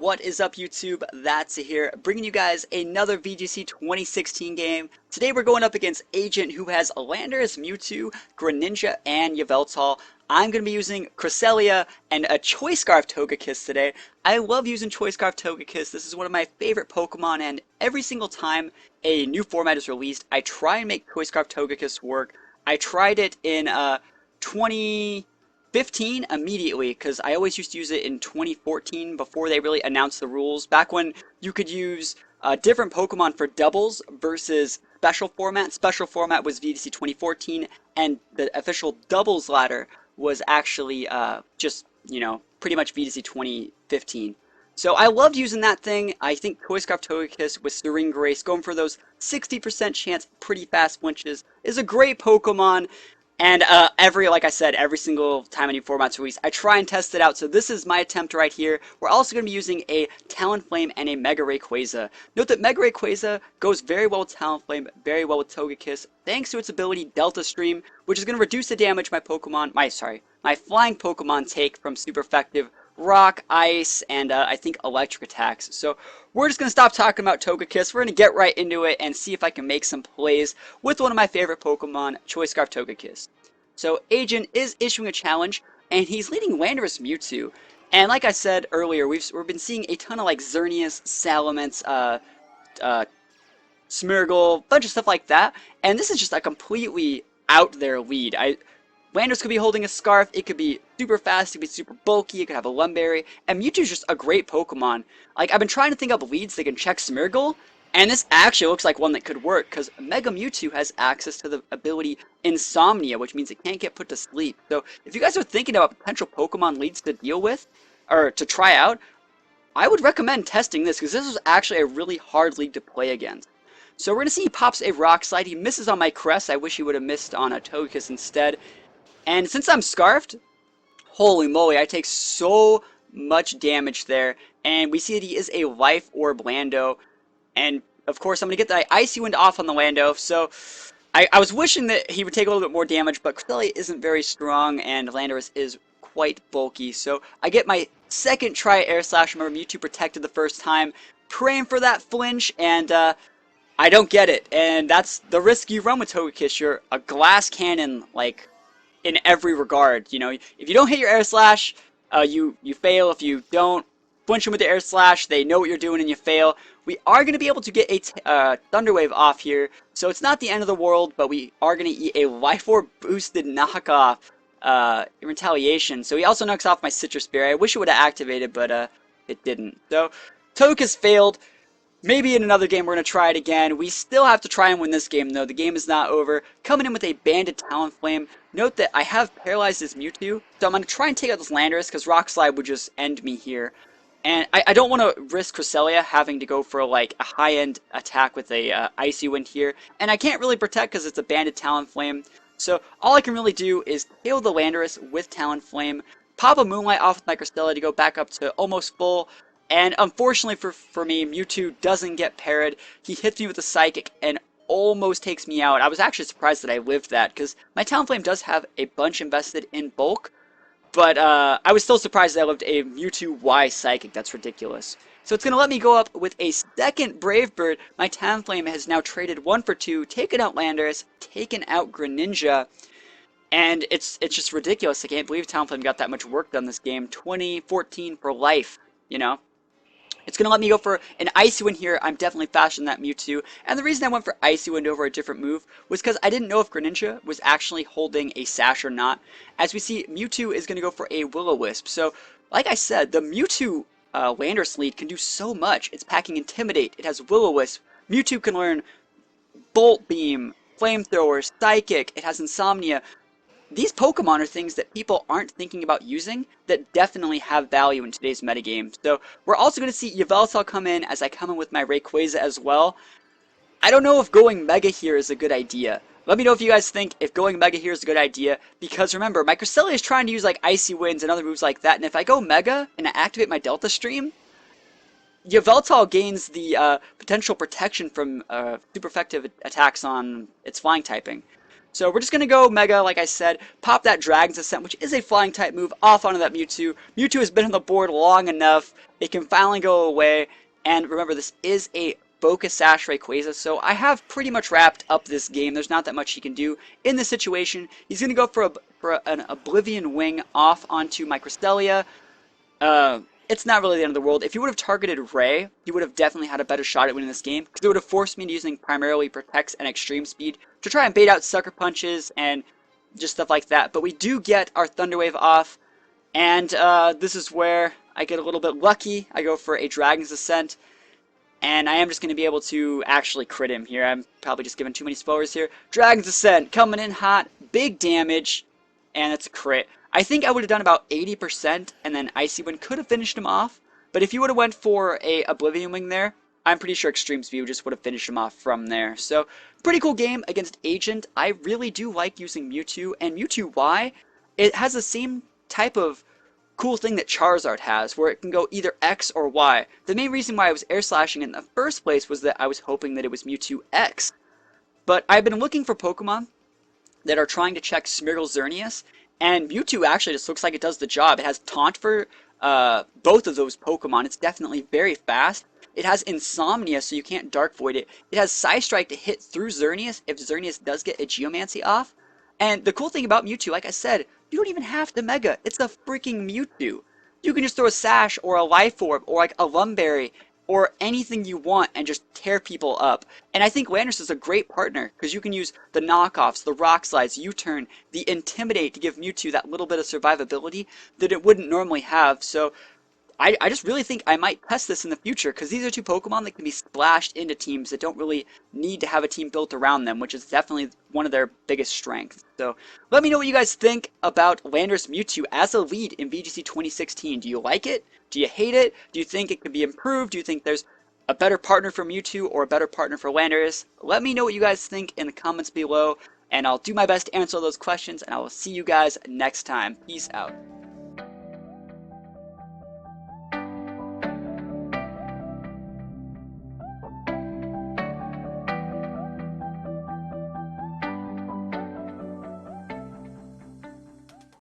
What is up, YouTube? That's here, bringing you guys another VGC 2016 game. Today we're going up against Agent, who has Landorus, Mewtwo, Greninja, and Yveltal. I'm going to be using Cresselia and a Choice Scarf Togekiss today. I love using Choice Scarf Togekiss. This is one of my favorite Pokemon, and every single time a new format is released, I try and make Choice Scarf Togekiss work. I tried it in 2015 immediately, because I always used to use it in 2014 before they really announced the rules. Back when you could use different Pokemon for doubles versus special format. Special format was VGC 2014, and the official doubles ladder was actually just, pretty much VGC 2015. So I loved using that thing. I think Choice Scarf Togekiss with Serene Grace, going for those 60% chance pretty fast flinches, is a great Pokemon. And like I said, every single time a new format's released, I try and test it out. So this is my attempt right here. We're also going to be using a Talonflame and a Mega Rayquaza. Note that Mega Rayquaza goes very well with Talonflame, very well with Togekiss, thanks to its ability Delta Stream, which is going to reduce the damage my flying Pokemon take from super effective Rock, Ice, and I think Electric attacks. So we're just going to stop talking about Togekiss. We're going to get right into it and see if I can make some plays with one of my favorite Pokemon, Choice Scarf Togekiss. So Agent is issuing a challenge, and he's leading Landorus Mewtwo. And like I said earlier, we've been seeing a ton of like Xerneas, Salamence, Smeargle, bunch of stuff like that. And this is just a completely out there lead. Landorus could be holding a Scarf, it could be super fast, it could be super bulky, it could have a Lumberry, and Mewtwo's just a great Pokemon. Like, I've been trying to think up leads that can check Smeargle, and this actually looks like one that could work, because Mega Mewtwo has access to the ability Insomnia, which means it can't get put to sleep. So, if you guys are thinking about potential Pokemon leads to deal with, or to try out, I would recommend testing this, because this is actually a really hard league to play against. So, we're going to see he pops a Rock Slide, he misses on my Crest, I wish he would have missed on a Togekiss instead. And since I'm Scarfed, holy moly, I take so much damage there. And we see that he is a Life Orb Lando. And, of course, I'm going to get the Icy Wind off on the Lando. So, I was wishing that he would take a little bit more damage, but Cresselia isn't very strong, and Landorus is quite bulky. So, I get my second try at Air Slash. Remember, Mewtwo protected the first time, praying for that flinch, and I don't get it. And that's the risk you run with Togekiss. You're a glass cannon, like, in every regard. You know, if you don't hit your Air Slash, you fail. If you don't flinch them with the Air Slash, they know what you're doing and you fail. We are going to be able to get a Thunder Wave off here, so it's not the end of the world, but we are going to eat a Life Orb boosted knockoff in retaliation. So he also knocks off my Citrus Berry. I wish it would have activated, but it didn't. So Togekiss failed. Maybe in another game we're going to try it again. We still have to try and win this game, though. The game is not over. Coming in with a Banded Talonflame. Note that I have paralyzed his Mewtwo, so I'm going to try and take out this Landorus, because Rock Slide would just end me here. And I don't want to risk Cresselia having to go for like a high-end attack with a Icy Wind here. And I can't really protect because it's a Banded Talonflame. So all I can really do is kill the Landorus with Talonflame, pop a Moonlight off with my Cresselia to go back up to almost full. And unfortunately for me, Mewtwo doesn't get parried. He hits me with a Psychic and almost takes me out. I was actually surprised that I lived that, because my Talonflame does have a bunch invested in bulk. But I was still surprised that I lived a Mewtwo Y Psychic. That's ridiculous. So it's going to let me go up with a second Brave Bird. My Talonflame has now traded 1 for 2, taken out Landorus, taken out Greninja. And it's just ridiculous. I can't believe Talonflame got that much work done this game. 2014 for life, you know. It's going to let me go for an Icy Wind here. I'm definitely faster than that Mewtwo. And the reason I went for Icy Wind over a different move was because I didn't know if Greninja was actually holding a Sash or not. As we see, Mewtwo is going to go for a Will-O-Wisp. So, like I said, the Mewtwo Landorus lead can do so much. It's packing Intimidate. It has Will-O-Wisp. Mewtwo can learn Bolt Beam, Flamethrower, Psychic. It has Insomnia. These Pokemon are things that people aren't thinking about using that definitely have value in today's metagame. So we're also going to see Yveltal come in as I come in with my Rayquaza as well. I don't know if going Mega here is a good idea. Let me know if you guys think if going Mega here is a good idea, because remember, my Cresselia is trying to use like Icy Winds and other moves like that, and if I go Mega and I activate my Delta Stream, Yveltal gains the potential protection from super effective attacks on its flying typing. So we're just going to go Mega, like I said, pop that Dragon's Ascent, which is a flying type move, off onto that Mewtwo. Mewtwo has been on the board long enough. It can finally go away. And remember, this is a Focus Sash Rayquaza, so I have pretty much wrapped up this game. There's not that much he can do in this situation. He's going to go for an Oblivion Wing off onto my Cresselia. It's not really the end of the world. If he would have targeted Ray, he would have definitely had a better shot at winning this game, because it would have forced me into using primarily Protects and Extreme Speed to try and bait out Sucker Punches and just stuff like that. But we do get our Thunder Wave off, and this is where I get a little bit lucky. I go for a Dragon's Ascent, and I am just going to be able to actually crit him here. I'm probably just giving too many spoilers here. Dragon's Ascent, coming in hot, big damage, and it's a crit. I think I would have done about 80%, and then Icy Wind could have finished him off. But if you would have went for a Oblivion Wing there, I'm pretty sure Extreme Speed just would have finished him off from there. So, pretty cool game against Agent. I really do like using Mewtwo, and Mewtwo Y, it has the same type of cool thing that Charizard has, where it can go either X or Y. The main reason why I was air slashing in the first place was that I was hoping that it was Mewtwo X. But I've been looking for Pokemon that are trying to check Smeargle Xerneas, and Mewtwo actually just looks like it does the job. It has Taunt for both of those Pokemon. It's definitely very fast. It has Insomnia, so you can't Dark Void it. It has Psystrike to hit through Xerneas if Xerneas does get a Geomancy off. And the cool thing about Mewtwo, like I said, you don't even have to Mega. It's a freaking Mewtwo. You can just throw a Sash or a Life Orb or like a Lumberry or anything you want and just tear people up. And I think Landorus is a great partner, because you can use the knockoffs, the Rock Slides, U-Turn, the Intimidate to give Mewtwo that little bit of survivability that it wouldn't normally have. So I just really think I might test this in the future, because these are two Pokemon that can be splashed into teams that don't really need to have a team built around them, which is definitely one of their biggest strengths. So let me know what you guys think about Landorus Mewtwo as a lead in VGC 2016. Do you like it? Do you hate it? Do you think it could be improved? Do you think there's a better partner for Mewtwo or a better partner for Landorus? Let me know what you guys think in the comments below, and I'll do my best to answer those questions, and I will see you guys next time. Peace out.